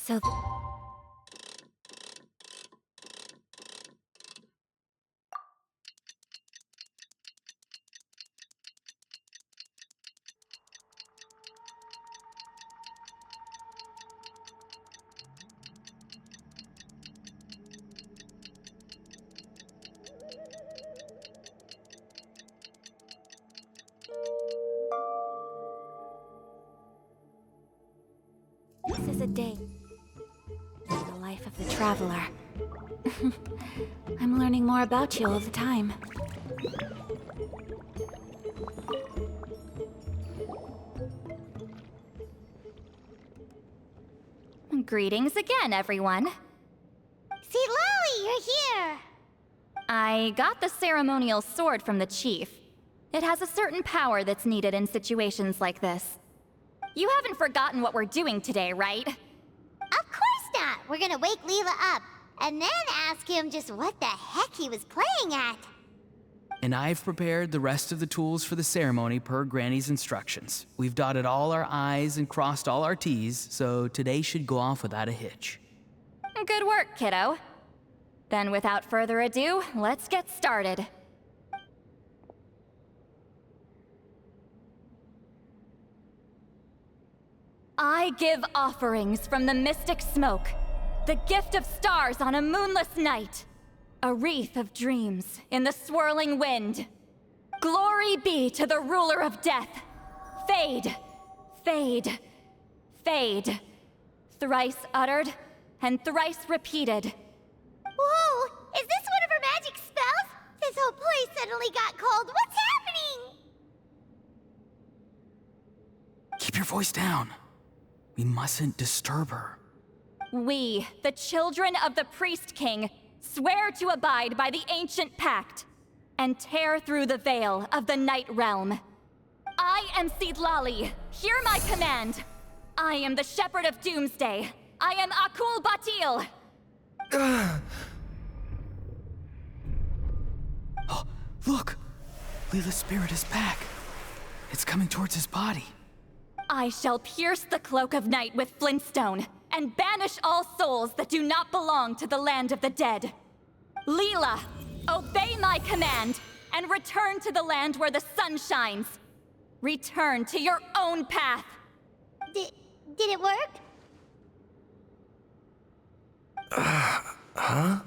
So a day in the life of the traveler. I'm learning more about you all the time. Greetings again, everyone. See, Lolly, you're here! I got the ceremonial sword from the chief. It has a certain power that's needed in situations like this. You haven't forgotten what we're doing today, right? Of course not! We're gonna wake Leela up, and then ask him just what the heck he was playing at. And I've prepared the rest of the tools for the ceremony per Granny's instructions. We've dotted all our I's and crossed all our T's, so today should go off without a hitch. Good work, kiddo. Then without further ado, let's get started. I give offerings from the mystic smoke, the gift of stars on a moonless night, a wreath of dreams in the swirling wind. Glory be to the ruler of death. Fade, fade, fade. Thrice uttered and thrice repeated. Whoa! Is this one of her magic spells? This whole place suddenly got cold. What's happening? Keep your voice down. We mustn't disturb her. We, the children of the Priest King, swear to abide by the ancient pact and tear through the veil of the Night Realm. I am Seedlali. Hear my command. I am the Shepherd of Doomsday. I am Akul Batil. Oh, look! Leela's spirit is back. It's coming towards his body. I shall pierce the cloak of night with flintstone and banish all souls that do not belong to the land of the dead. Leela, obey my command and return to the land where the sun shines. Return to your own path. Did it work? Huh?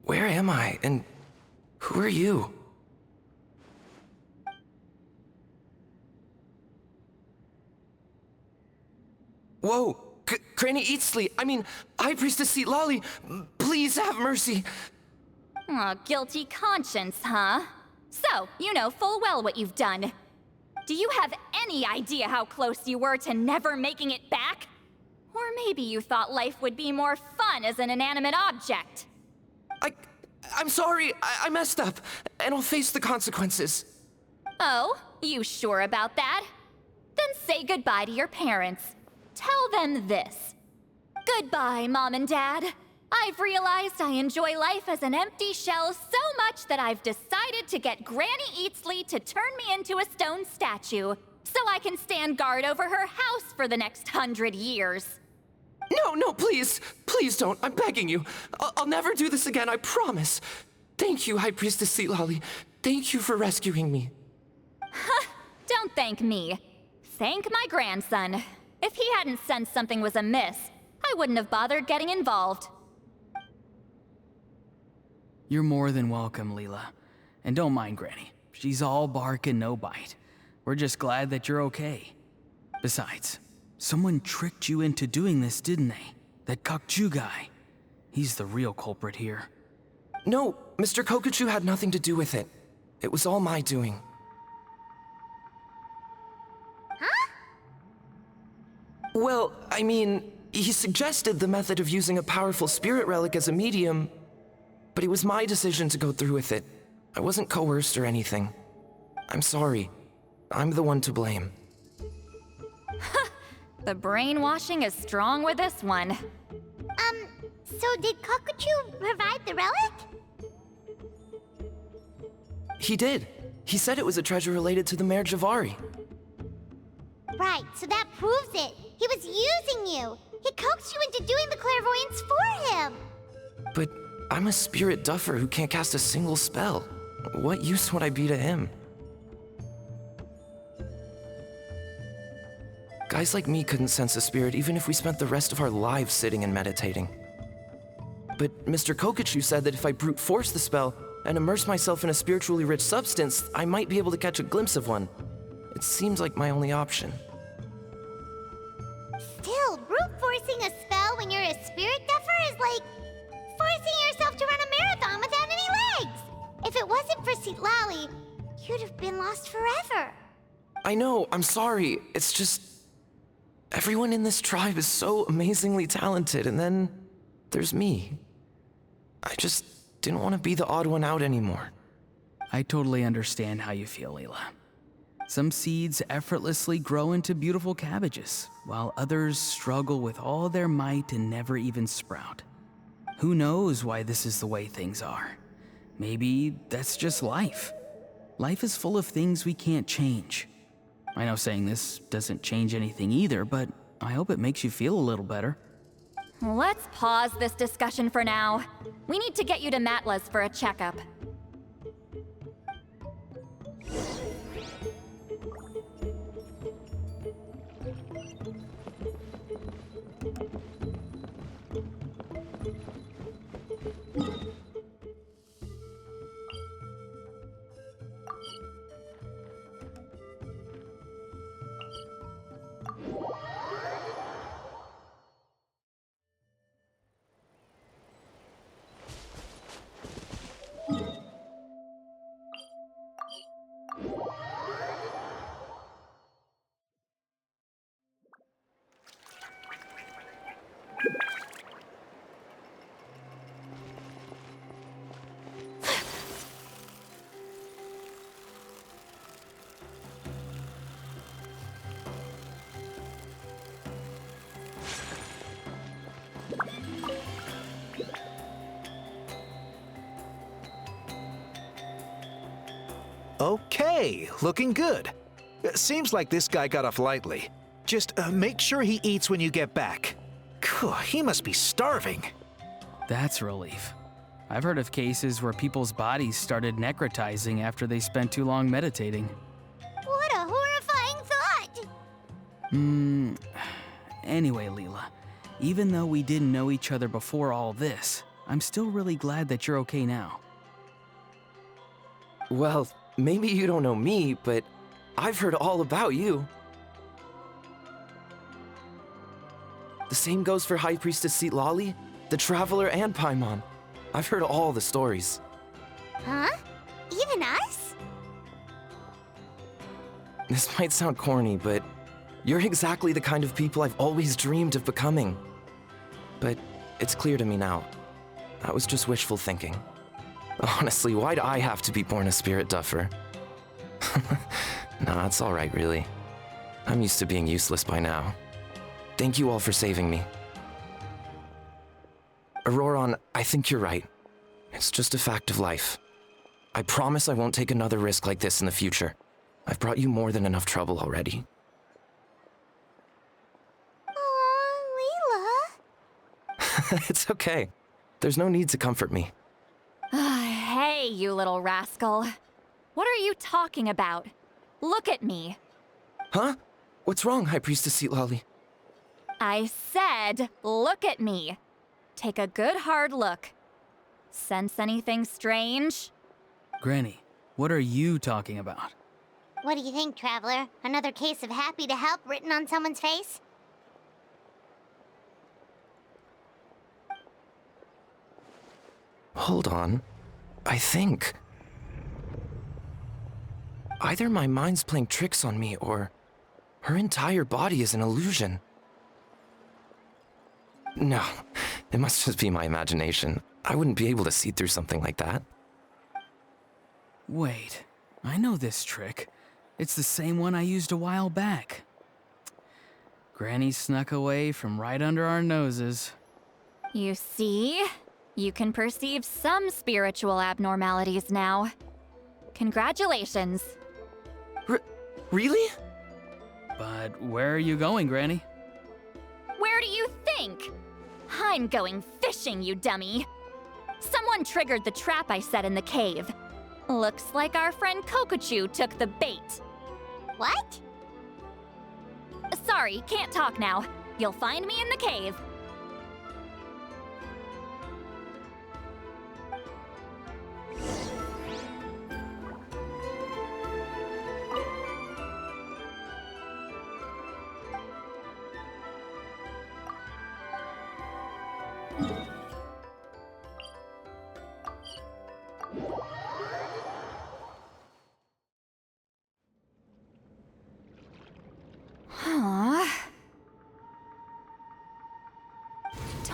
Where am I? And who are you? Whoa! Granny Eatsley, High Priestess Lolly, please have mercy. Aw, guilty conscience, huh? So, you know full well what you've done. Do you have any idea how close you were to never making it back? Or maybe you thought life would be more fun as an inanimate object. I'm sorry, I messed up, and I'll face the consequences. Oh, you sure about that? Then say goodbye to your parents. Tell them this. Goodbye, Mom and Dad. I've realized I enjoy life as an empty shell so much that I've decided to get Granny Eatsley to turn me into a stone statue, so I can stand guard over her house for the next 100 years. No, please. Please don't. I'm begging you. I'll never do this again, I promise. Thank you, High Priestess Lolly. Thank you for rescuing me. Don't thank me. Thank my grandson. If he hadn't sensed something was amiss, I wouldn't have bothered getting involved. You're more than welcome, Leela. And don't mind Granny. She's all bark and no bite. We're just glad that you're okay. Besides, someone tricked you into doing this, didn't they? That Kokju guy. He's the real culprit here. No, Mr. Kokuchu had nothing to do with it. It was all my doing. Huh? Well, he suggested the method of using a powerful spirit relic as a medium, but it was my decision to go through with it. I wasn't coerced or anything. I'm sorry. I'm the one to blame. The brainwashing is strong with this one. So did Kokuchu provide the relic? He did. He said it was a treasure related to the Mare Javari. Right, so that proves it. He was using you. He coaxed you into doing the clairvoyance for him. But I'm a spirit duffer who can't cast a single spell. What use would I be to him? Guys like me couldn't sense a spirit even if we spent the rest of our lives sitting and meditating. But Mr. Kokuchu said that if I brute force the spell and immerse myself in a spiritually rich substance, I might be able to catch a glimpse of one. It seems like my only option. Still, brute force for Lally, you'd have been lost forever. I know, I'm sorry. It's just... everyone in this tribe is so amazingly talented, and then there's me. I just didn't want to be the odd one out anymore. I totally understand how you feel, Leela. Some seeds effortlessly grow into beautiful cabbages, while others struggle with all their might and never even sprout. Who knows why this is the way things are? Maybe that's just life. Life is full of things we can't change. I know saying this doesn't change anything either, but I hope it makes you feel a little better. Let's pause this discussion for now. We need to get you to Matla's for a checkup. Okay, looking good. Seems like this guy got off lightly. Just make sure he eats when you get back. He must be starving. That's a relief. I've heard of cases where people's bodies started necrotizing after they spent too long meditating. What a horrifying thought! Anyway, Leela, even though we didn't know each other before all this, I'm still really glad that you're okay now. Well, maybe you don't know me, but I've heard all about you. The same goes for High Priestess Lally, the Traveler, and Paimon. I've heard all the stories. Huh? Even us? This might sound corny, but you're exactly the kind of people I've always dreamed of becoming. But it's clear to me now. That was just wishful thinking. Honestly, why'd I have to be born a spirit duffer? Nah, it's alright, really. I'm used to being useless by now. Thank you all for saving me. Auroron, I think you're right. It's just a fact of life. I promise I won't take another risk like this in the future. I've brought you more than enough trouble already. Aw, Leela. It's okay. There's no need to comfort me. Hey, you little rascal. What are you talking about? Look at me. Huh? What's wrong, High Priestess Lally? I said, look at me. Take a good hard look. Sense anything strange? Granny, what are you talking about? What do you think, Traveler? Another case of happy to help written on someone's face? Hold on. I think... either my mind's playing tricks on me, or her entire body is an illusion. No, it must just be my imagination. I wouldn't be able to see through something like that. Wait, I know this trick. It's the same one I used a while back. Granny snuck away from right under our noses. You see? You can perceive some spiritual abnormalities now. Congratulations. Really? But where are you going, Granny? Where do you think? I'm going fishing, you dummy. Someone triggered the trap I set in the cave. Looks like our friend Kokochu took the bait. What? Sorry, can't talk now. You'll find me in the cave.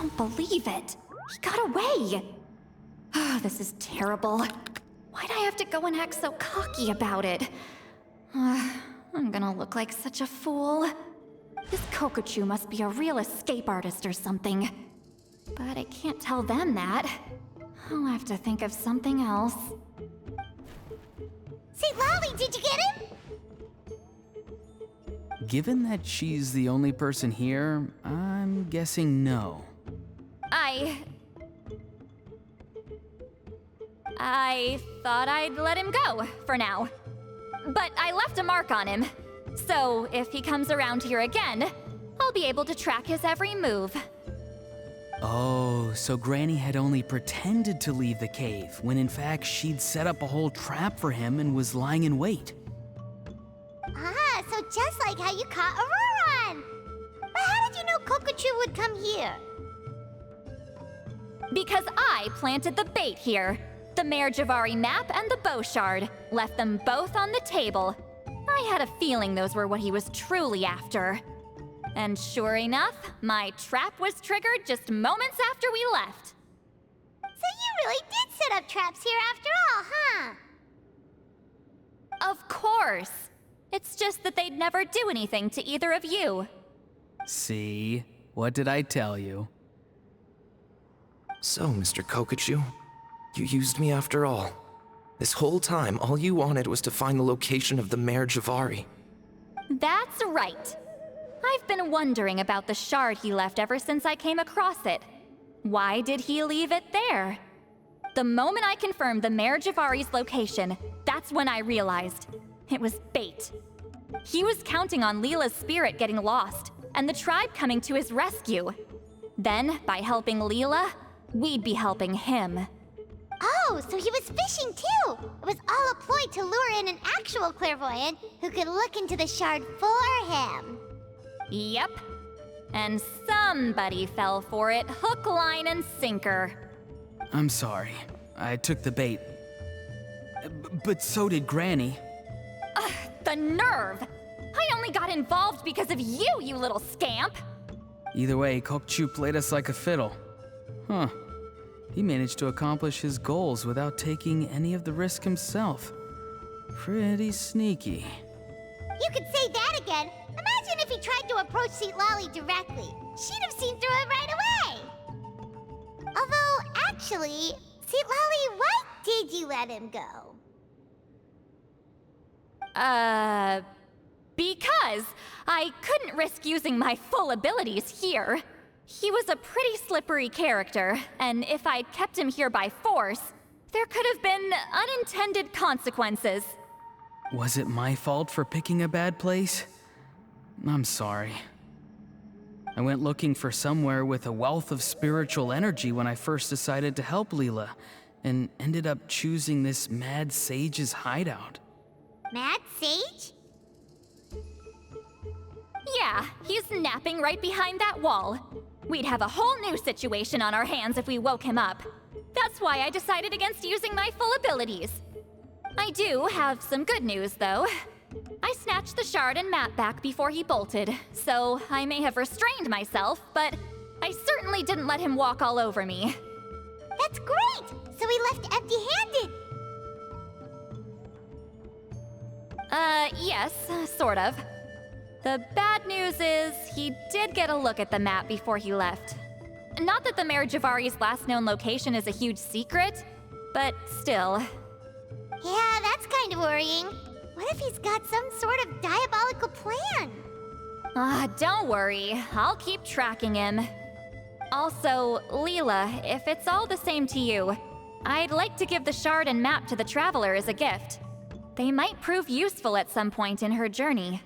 don't believe it. He got away. Oh, this is terrible. Why'd I have to go and act so cocky about it? I'm gonna look like such a fool. This Kokochu must be a real escape artist or something. But I can't tell them that. I'll have to think of something else. St. Lolly, did you get him? Given that she's the only person here, I'm guessing no. I thought I'd let him go, for now. But I left a mark on him. So if he comes around here again, I'll be able to track his every move. Oh, so Granny had only pretended to leave the cave, when in fact she'd set up a whole trap for him and was lying in wait. Ah, so just like how you caught Auroron! But how did you know Kokochu would come here? Because I planted the bait here. The Mayor Javari map and the bow shard. Left them both on the table. I had a feeling those were what he was truly after. And sure enough, my trap was triggered just moments after we left. So you really did set up traps here after all, huh? Of course. It's just that they'd never do anything to either of you. See? What did I tell you? So, Mr. Kokochu, you used me after all. This whole time, all you wanted was to find the location of the Mayor Javari. That's right. I've been wondering about the shard he left ever since I came across it. Why did he leave it there? The moment I confirmed the Mayor Javari's location, that's when I realized it was bait. He was counting on Leela's spirit getting lost, and the tribe coming to his rescue. Then, by helping Leela, we'd be helping him. Oh, so he was fishing too! It was all a ploy to lure in an actual clairvoyant who could look into the shard for him. Yep. And somebody fell for it, hook, line, and sinker. I'm sorry. I took the bait. But so did Granny. Ugh, the nerve! I only got involved because of you, you little scamp! Either way, Kokchu played us like a fiddle. Huh. He managed to accomplish his goals without taking any of the risk himself. Pretty sneaky. You could say that again. Imagine if he tried to approach St. Lolly directly. She'd have seen through it right away. Although, actually, St. Lolly, why did you let him go? Because I couldn't risk using my full abilities here. He was a pretty slippery character, and if I'd kept him here by force, there could have been unintended consequences. Was it my fault for picking a bad place? I'm sorry. I went looking for somewhere with a wealth of spiritual energy when I first decided to help Leela, and ended up choosing this mad sage's hideout. Mad Sage? Yeah, he's napping right behind that wall. We'd have a whole new situation on our hands if we woke him up. That's why I decided against using my full abilities. I do have some good news, though. I snatched the shard and map back before he bolted, so I may have restrained myself, but I certainly didn't let him walk all over me. That's great! So he left empty-handed! Yes, sort of. The bad news is, he did get a look at the map before he left. Not that the Mayor Javari's last known location is a huge secret, but still. Yeah, that's kind of worrying. What if he's got some sort of diabolical plan? Don't worry. I'll keep tracking him. Also, Leela, if it's all the same to you, I'd like to give the shard and map to the Traveler as a gift. They might prove useful at some point in her journey.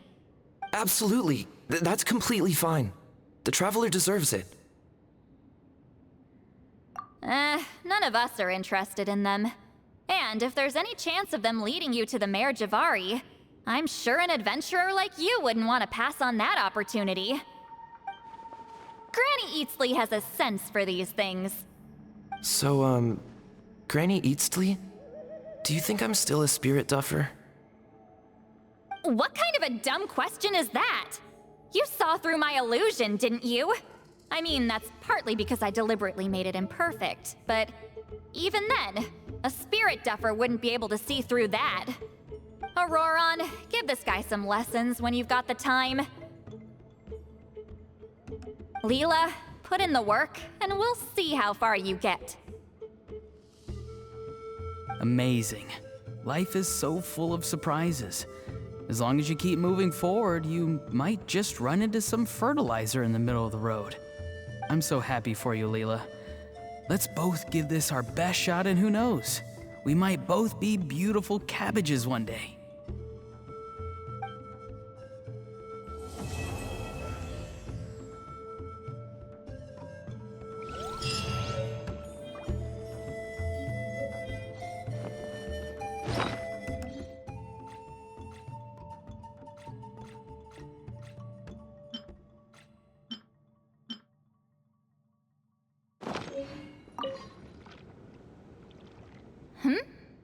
Absolutely. That's completely fine. The Traveler deserves it. None of us are interested in them. And if there's any chance of them leading you to the Mayor Javari, I'm sure an adventurer like you wouldn't want to pass on that opportunity. Granny Eatsley has a sense for these things. So, Granny Eatsley? Do you think I'm still a spirit duffer? What kind of a dumb question is that? You saw through my illusion, didn't you? I mean, that's partly because I deliberately made it imperfect, but even then, a spirit duffer wouldn't be able to see through that. Auroron, give this guy some lessons when you've got the time. Leela, put in the work, and we'll see how far you get. Amazing. Life is so full of surprises. As long as you keep moving forward, you might just run into some fertilizer in the middle of the road. I'm so happy for you, Leela. Let's both give this our best shot, and who knows? We might both be beautiful cabbages one day.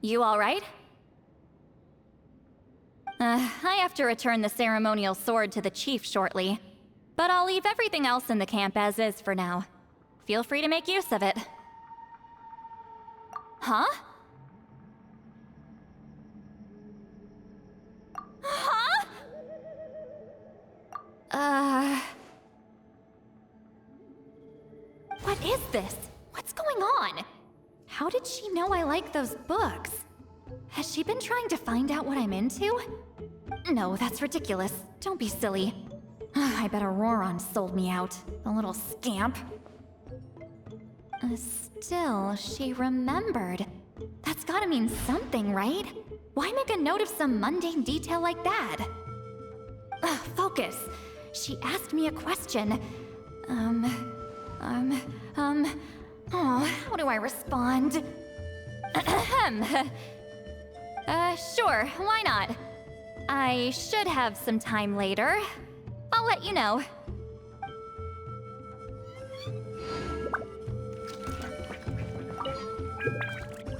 You all right? I have to return the ceremonial sword to the chief shortly, but I'll leave everything else in the camp as is for now. Feel free to make use of it. Huh? Huh? What is this? What's going on? How did she know I like those books? Has she been trying to find out what I'm into? No, that's ridiculous. Don't be silly. I bet Auroron sold me out. The little scamp. Still, she remembered. That's gotta mean something, right? Why make a note of some mundane detail like that? Focus. She asked me a question. Oh, how do I respond? Sure, why not? I should have some time later. I'll let you know.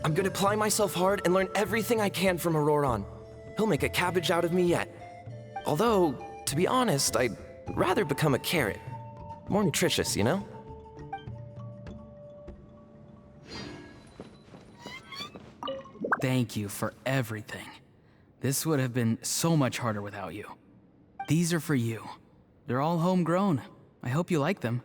I'm gonna apply myself hard and learn everything I can from Auroron. He'll make a cabbage out of me yet. Although, to be honest, I'd rather become a carrot. More nutritious, you know? Thank you for everything. This would have been so much harder without you. These are for you. They're all homegrown. I hope you like them.